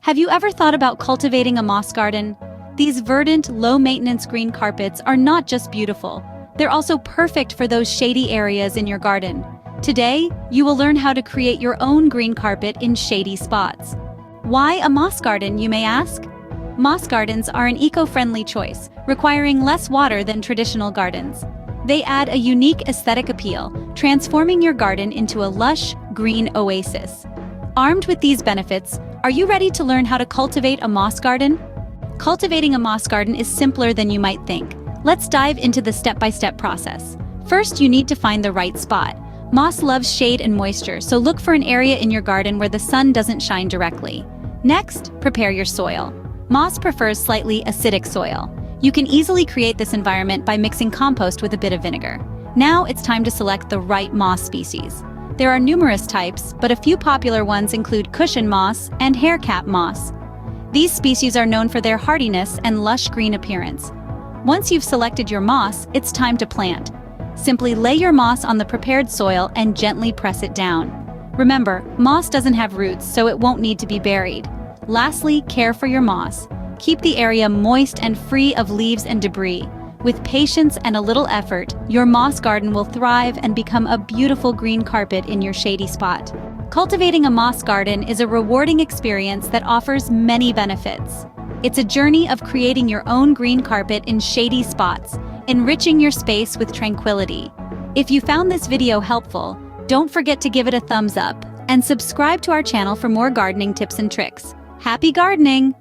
Have you ever thought about cultivating a moss garden? These verdant, low-maintenance green carpets are not just beautiful, they're also perfect for those shady areas in your garden. Today, you will learn how to create your own green carpet in shady spots. Why a moss garden, you may ask? Moss gardens are an eco-friendly choice, requiring less water than traditional gardens. They add a unique aesthetic appeal, transforming your garden into a lush, green oasis. Armed with these benefits, are you ready to learn how to cultivate a moss garden? Cultivating a moss garden is simpler than you might think. Let's dive into the step-by-step process. First, you need to find the right spot. Moss loves shade and moisture, so look for an area in your garden where the sun doesn't shine directly. Next, prepare your soil. Moss prefers slightly acidic soil. You can easily create this environment by mixing compost with a bit of vinegar. Now it's time to select the right moss species. There are numerous types, but a few popular ones include cushion moss and haircap moss. These species are known for their hardiness and lush green appearance. Once you've selected your moss, it's time to plant. Simply lay your moss on the prepared soil and gently press it down. Remember, moss doesn't have roots, so it won't need to be buried. Lastly, care for your moss. Keep the area moist and free of leaves and debris. With patience and a little effort, your moss garden will thrive and become a beautiful green carpet in your shady spot. Cultivating a moss garden is a rewarding experience that offers many benefits. It's a journey of creating your own green carpet in shady spots, enriching your space with tranquility. If you found this video helpful, don't forget to give it a thumbs up and subscribe to our channel for more gardening tips and tricks. Happy gardening!